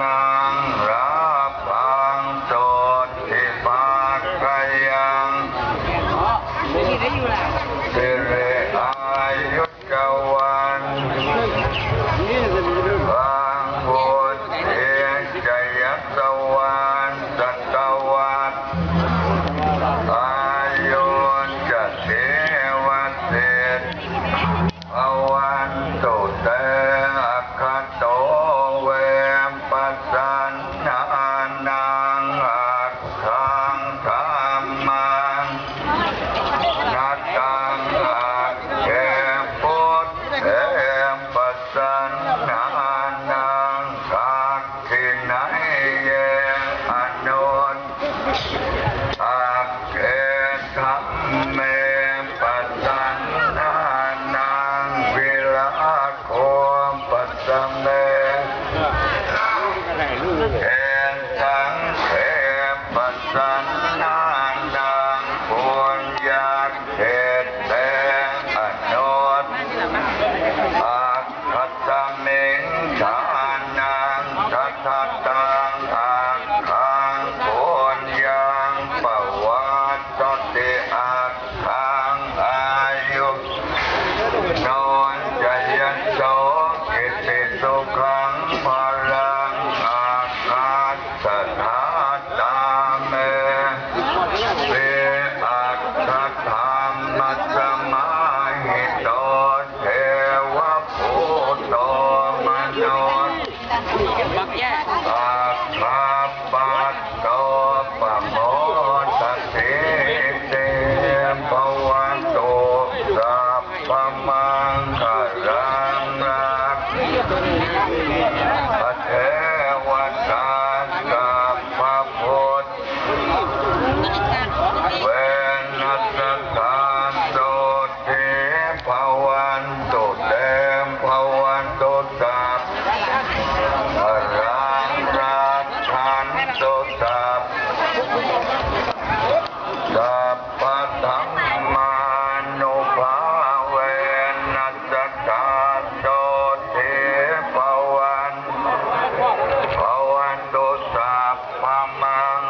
นังรับฟังโสดที่ปากกายังสิริอายุกวันบางบุญเทียนจยัสวรรณสัตวัตอายุจะเทวเศษภวันตุเตอะคะโตเวมปัสสันนานังอักขังธัมมังนัตตังอักเขปุตเตมปัสสันนานังสักขินัยเยอนุตอักเขธัมเมปัสสันนานังวิราโคปัสสเมเอตังเขปัสสันนานังปุญญาเขเตอนุตอักขัตตมิงฌานังทัตตังอักขังปุญญังปวัตติอักขังอายุโนจยัสโสกิตติสุขังพลังอาคัสสะนาตาเมเวอัตถะธรรมะสมาหิโตเทวภูโตมโนอาคาปัตโตปโมทติเตภวันตุสัพพมังคลังรักขเทวตาสัพพพุทธเวนัสสาโสติภวันตุเตมภวันตุสัพพรังรักขันตุสัพสัพพธัมมานุภาเวนัสสาโสติภวันตุสัพพมัง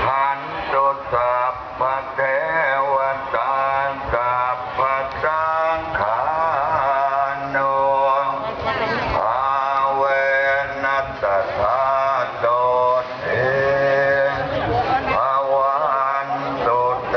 ขันตุสัพพเทวตาสัพพสังฆานุอาเวนัสสาโสติภวันตุเต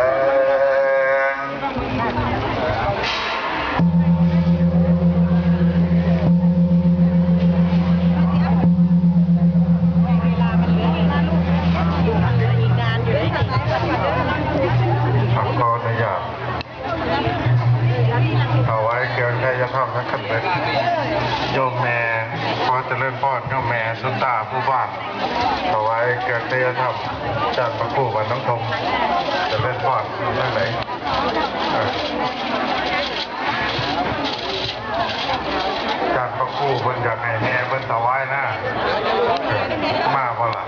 ขออนุญาตเอาไว้เกี่ยวกับจะทำนักขันเลยโยมแม่ขอเจริญพรโยมแม่สุตตาผู้บ้านเอาไว้เกี่ยวกับจะทำจากพระครูวันน้องทงเจริญพรเรื่องไหนจากพระครูบนอยากให้แม่บนถวายหน้ามาบ่ล่ะ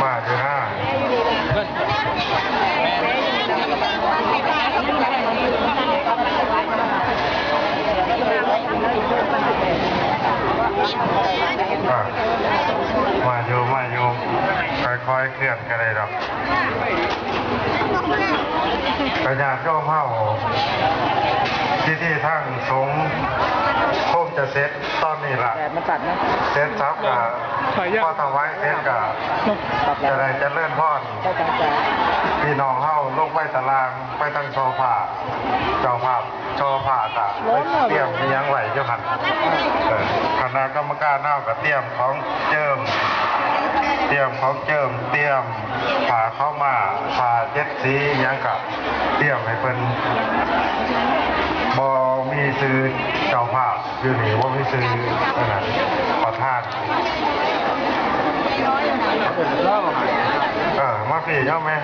มาอยู่นะมาอยู่ค่อยๆเคลื่อนกันเลยหรอกกระยาดโยมเฮาที่ทั้งสงฆ์โคมจะเสร็จตอนนี้ล่ะเสร็จซับกับพ่อถวายเสร็จกับจะได้จะเลื่อนพ่อนพี่น้องเฮาลงไปตารางไปตั้งโซฟาเจ้าภาพโชว์ผ้ากะเตรียมมียังไหวเจ้าหันคณะกรรมการเฮากับเตรียมของเจิมเตรียมผ้าเข้ามาผ้าเจ็ดสียังกับเตรียมให้เป็นบ่มีซื้อเจ้าภาพอยู่นี่ว่ามีซื้อขอทานมาพี่เจ้าแม่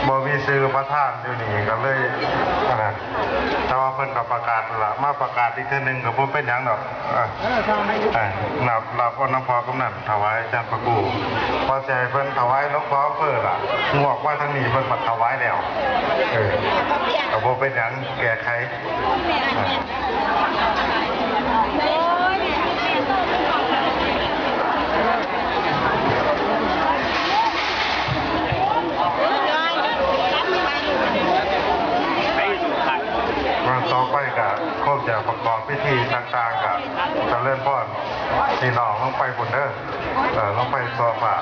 บ่มีซื้อ ซื้อประธานอยู่นี่ก็เลยนะแต่ว่าเพิ่นก็ประกาศละมาประกาศอีกเทื่อนึงก็บ่เป็นหยังดอกนับเอาน้ำพอกำนันถวายอาจารย์ประกูพอใจเพิ่นถวายหลวงพ่อเปิดงวกว่าทางนี้เพิ่นมาถวายแล้วก็บ่เป็นหยังแก้ไขต่อไปก็คงจะประกอบพิธีต่างๆกับจะเริ่มป้อนพี่น้องลงไปบนเด้อลงไปโซฟา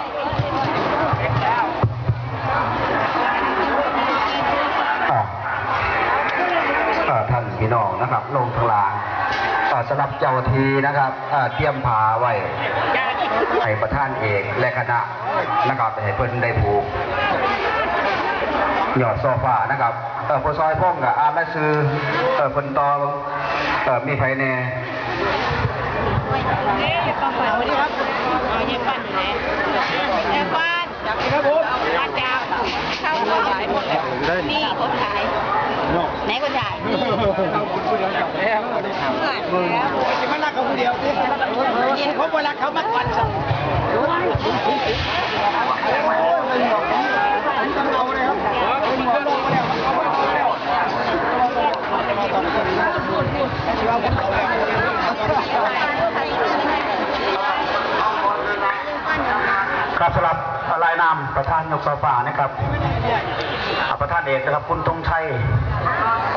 ท่านพี่น้องนะครับลงทางล่างสำหรับเจ้าทีนะครับเตรียมผ้าไว้ให้ประธานเอกและคณะนะครับให้เพิ่นได้ผูกหยอดโซฟานะครับพอซอยพ่องกับอาร์และซื้อเพิ่นต่อมีไผแน่ต้องไปวันนี้ครับเย็บปั้นอยู่ไหนเย็บปั้นครับผมอาจารย์เข้าขายหมดแล้วนี่คนขายไหนคนขายจะมารักเขาคนเดียวเขาบ่รักเขามากกว่าครับสำหรับรายนามประธานยกโซฟานะครับประธานเอกนะครับคุณธงชัย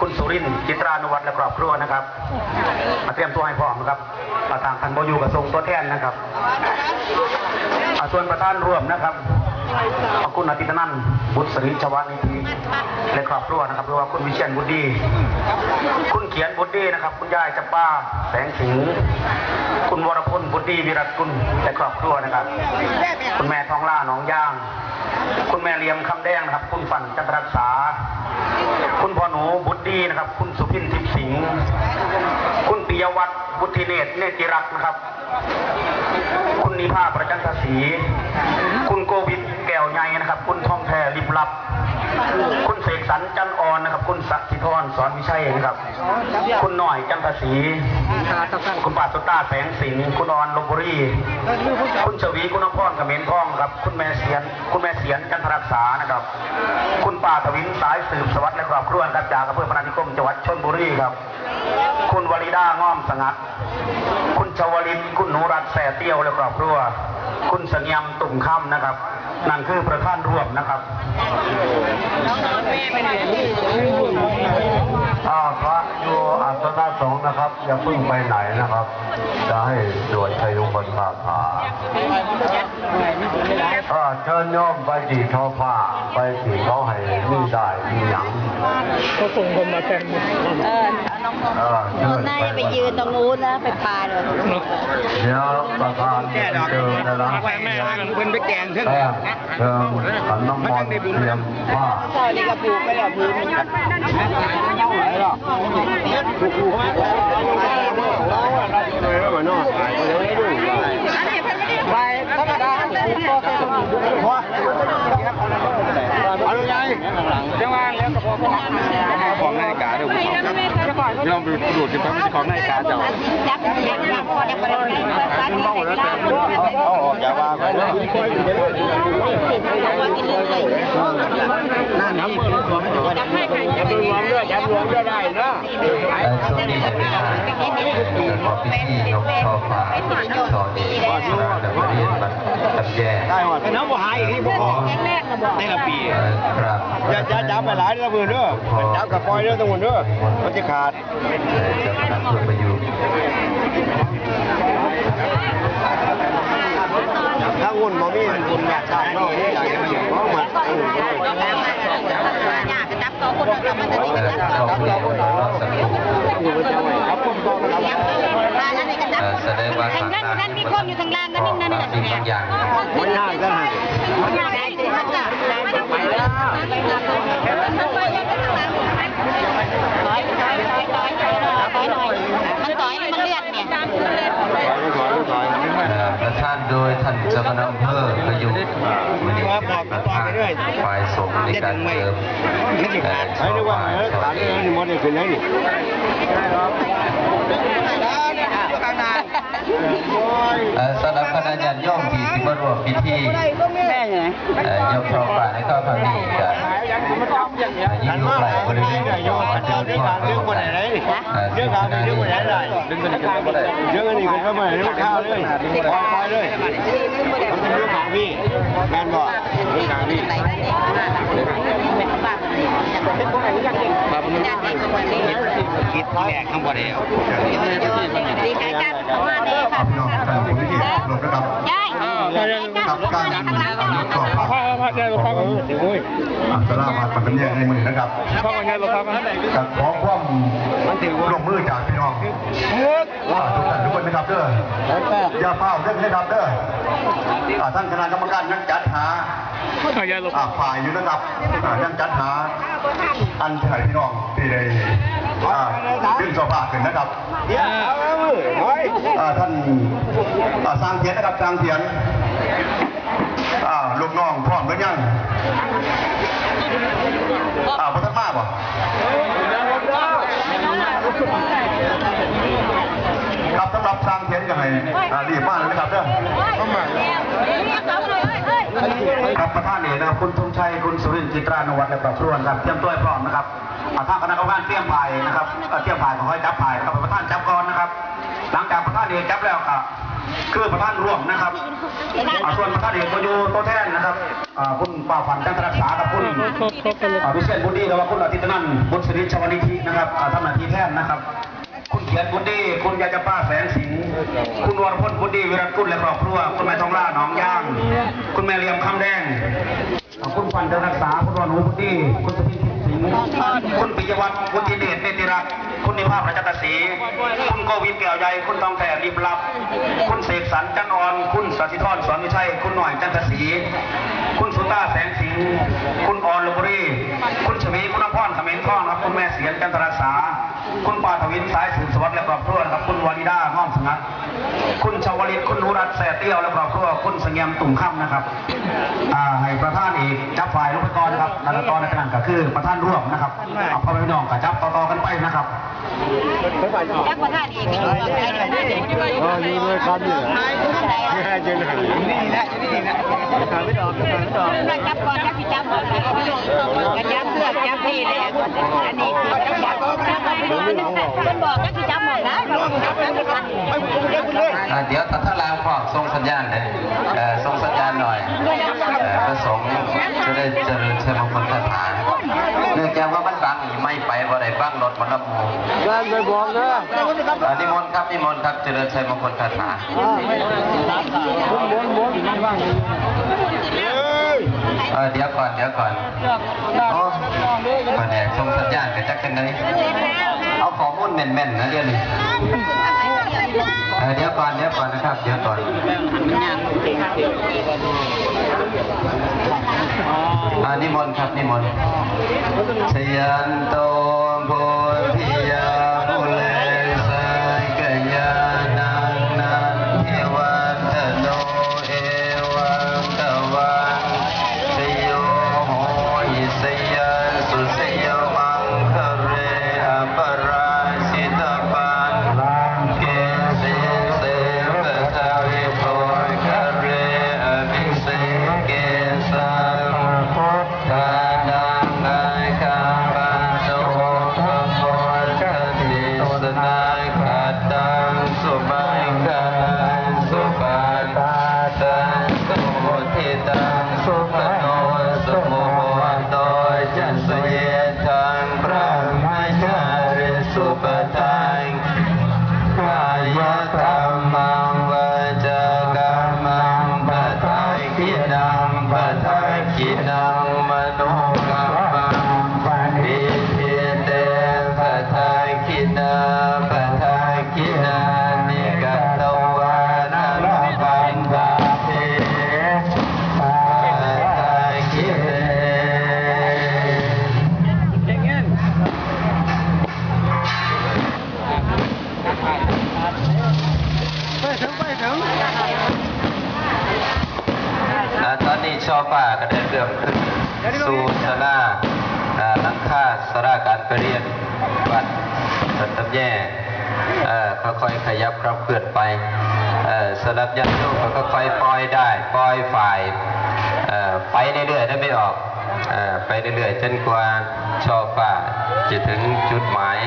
คุณสุรินทร์จิตรานุวัฒน์และครอบครัวนะครับมาเตรียมตัวให้พร้อมนะครับมาทางพันโบยูกระทรวงตัวแทนนะครับส่วนประธานร่วมนะครับคุณอติตนันท์บุตรสริชวานิธิและครอบครัวนะครับหรือว่าคุณวิเชียรบุตรดีคุณเขียนบุตรดีนะครับคุณยายจับป้าแสงสิงห์คุณวรพลบุตรดีวิรัตกุลและครอบครัวนะครับคุณแม่ทองล่าหนองย่างคุณแม่เลียมคำแดงนะครับคุณฝันจันทรักษาคุณพ่อหนูบุตรดีนะครับคุณสุพินทิพย์สิงห์คุณปิยวัฒน์บุตรเนตรเนติรักษ์นะครับคุณนิพาประจันทศรีคุณโกวิทแก้วใหญ่นะครับคุณทองแท้ลิบลับคุณเสกสรรจันอ่อนนะครับคุณศักดิ์สิทรสอนวิชัยนะครับคุณหน่อยจันทศรีคุณปาสุตตาแสงสิงห์คุณออนลพบุรีคุณชวีคุณน้ำพรกระเมนทองครับคุณแม่เสียนจันทรักษานะครับคุณป่าทวินสายสืบสวัสดิ์และครอบครัวครับจากอำเภอพนัสนิคมจังหวัดชลบุรีครับคุณวริดาง้อมสงัดคุณชวลินคุณหนูรัตน์แสเตี้ยวและครอบครัวคุณสัญญำตุ่มค่ำนะครับนั่นคือประธานร่วมนะครับพระอยู่อาสนะสงฆ์นะครับอย่าเพิ่งไปไหนนะครับจะให้โดยชัยยุคนผ่าเชิญโยมไปจีทอผ้าไปจีเขาให้มีได้มีหยังเขาส่งคนมาแทนน้องนายไปยืนตรงนู้นนะไปพาเลยเดี๋ยวประธานเดินนะนะคนไปแกงเท่าไหร่เชิญขันน้ำมนต์เตรียมผ้าเจ้านี่กระปูไปแล้วพื้นอะไรหรอไปธรรมดาเอาเลยไงจังหวะแล้วก็พอของนาฬิกาด้วยลองไปดูดกันครับของนาฬิกาเจ้าอย่าว่าไปเลยนั่นน้ำมันรวมไม่ถูกจับให้ใครจับรวมด้วยจับรวมด้วยได้เนาะช่วงนี้จะเป็นการขอพิธียกช่อฟ้าช่อนี้แล้วก็เรียนบัตรจำแย่ได้หมดเป็นน้ำบัวหายอีกที่บอกในละปีจะจับไปหลายระเบิดด้วยจับกับปล่อยด้วยตรงหมดด้วยมันจะขาดจะพนักเพื่อประยุกต์ถ้าวุ่นมอมี่วุ่นแบบได้เนาะเพราะมันอยากจับตัวคนเรามันจะได้จับตัวคนเราแสดงว่าทางด้านมีคนอยู่ทางล่างนั่นนี่นั่นสิ่งบางอย่างไม่ยากนะไม่ยากได้สิมันจะไปแล้วมันต่อยมันเลือดเนี่ยประธานโดยท่านเจ้าคณะอำเภอประยุกต์วันนี้เป็นประธานฝ่ายสงฆ์ใน ในการเสริมชาวบ้านชาวเองสำหรับคณะญาติโยมที่สิมาร่วมพิธียกช่อฟ้าในข้าวครั้งนี้ก็ยิ่งลูกหลานบริเวณมาเดินทางเรื่องคนไหนเรื่องข่าวเรื่องคนไหนได้เรื่องอันนี้คนก็ไม่เรื่องข่าวเลยปล่อยเลยเรื่องข่าวพี่แมนบอกเรื่องข่าวพี่คิดที่แรกข้างบนเดียวดีใจกันมาเด้อค่ะ พี่น้องท่านผู้ที่รบนะครับกับการยกช่อฟ้าสลามาปัตตานีในมือนะครับกับขอความร่วมมือจากพี่น้องทุกท่านทุกคนนะครับเด้ออย่าเฝ้าเรื่องนะครับเด้อท่านคณะกรรมการยังจัดหาฝ่ายอยู่นะครับยังจัดหาอันเชิญพี่น้องที่ได้ดึงโซฟาขึ้นนะครับท่านสร้างเทียนนะครับสร้างเทียนลูกน้องพร้อมหรือยังพระท่านมาป่ะครับสำหรับสร้างเทียนยังไงรีบมากเลยนะครับเด้อครับประธานเอกนะครับคุณธงชัยคุณสุรินทร์จิตรานุวัฒน์และครอบครัวครับเตรียมตัวพร้อมนะครับทางคณะกรรมการเตรียมพายนะครับเตรียมพายของเขาจับพายกับประธานจับก่อนนะครับหลังจากประธานเอกจับแล้วครับคือประธานร่วมนะครับส่วนประธานเอกก็อยู่โต๊ะแทนนะครับคุณป่าฝันจันทรักษากับคุณวิเศษบุญดีกับคุณอาทิตย์นันท์บุญสิริชวนิธินะครับทำหน้าที่แทนนะครับคุณเขียนบุญดีคุณยาจป้าแสงสิงห์คุณวรพลบุญดีวิรัตกุลและครอบครัวคุณแม่ทองล่าหนองย่างคุณแม่เลียมคำแดงคุณฟันเดินรักษาคุณวรนุบุญดีคุณสุพินสิงห์คุณปิยวัฒน์คุณธีเดชเนติรักคุณนิพาพรัชตศรีคุณโกวินแก้วใหญ่คุณทองแผ่ริบลับคุณเสกสรรจันอ่อนคุณสัสิธรสอนวิชัยคุณหน่อยจันทศรีคุณสุต้าแสงสิงห์คุณออนลบุรีคุณชวีคุณอภรเขมรทองครับคุณแม่เสียนจันทรักษาคุณปาทวินสายสืบสวัสดิ์และครอบครัวครับคุณวานิดาห้อมสงัดคุณชาวลิตคุณนุรัตน์แสเตี้ยวและครอบครัวคุณเสงี่ยมตุ่มค่ำนะครับให้ประธานเอกจับฝ่ายลูกกรครับนักกรในขณะก็คือประธานร่วมนะครับเอาพ่อแม่พี่น้องกับจับต่อๆกันไปนะครับจักประธานอีกนี่เลยครับนี่แหละไม่ดอกจับก่อนจับพี่จับก่อนกันจับเสื้อจับพี่เลยอันนี้คือจับคนบอกจับพี่จับหมดนะเดี๋ยวถ้าลางพอกส่งสัญญาณเลยส่งสัญญาณหน่อยประสงค์จะได้เจริญเชิญมงคลคาถาเนื่องจากว่ามันบังไม่ไปบ่ได้บังรถมันลำโพงไปบอกนะนิมนต์ครับนิมนต์ครับเจริญชัยมงคลคาถาเดี๋ยวก่อนคนแรกส่งสัญญาณกับจักรกันเลยเอาข้อมูลแม่นๆนะเดี๋ยวนี้เดี๋ยวก่อนนะครับเดี๋ยวก่อนนิมนต์ครับนิมนต์ชยันโตโพธิยาภูเลสังกัญญาณังนันเทวันตโนเอวังตวันชโยโหยิสยันสุสยมังคะเรอปราชิตปันเกสิเสปทาวิโภคะเรอภิเสเกสังทานังไงคังปันโสภะ ก็เรียนวัดตำแย่ค่อยๆขยับเคลื่อนไปสำหรับญาติโยมก็ค่อยปล่อยได้ปล่อยฝ่ายไปเรื่อยๆได้ไม่ออกไปเรื่อยๆจนกว่าช่อฟ้าจะถึงจุดหมาย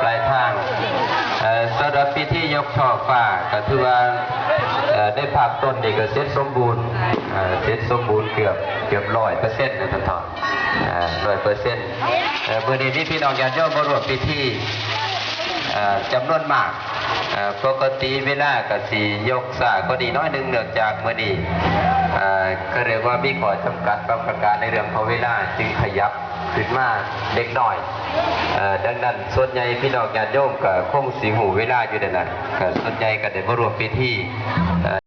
ปลายทางสำหรับพิธียกช่อฟ้าก็ถือว่าได้ภาคต้นนี่ก็เสร็จสมบูรณ์เกือบ100%นะท่านท่าน100%เมื่อนี้พี่น้องญาติโยมมาร่วมพิธีจำนวนมากปกติเวลาก็สียกสาก็ดีน้อยหนึ่งเนื่องจากเมื่อนี้ก็เรียกว่ามีข้อจำกัดบางประการในเรื่องของเวลาจึงขยับขึ้นมาเล็กน้อยดังนั้นส่วนใหญ่พี่น้องญาติโยมก็คงสิหูเวลาอยู่นั่นแหละส่วนใหญ่ก็ได้มาร่วมพิธี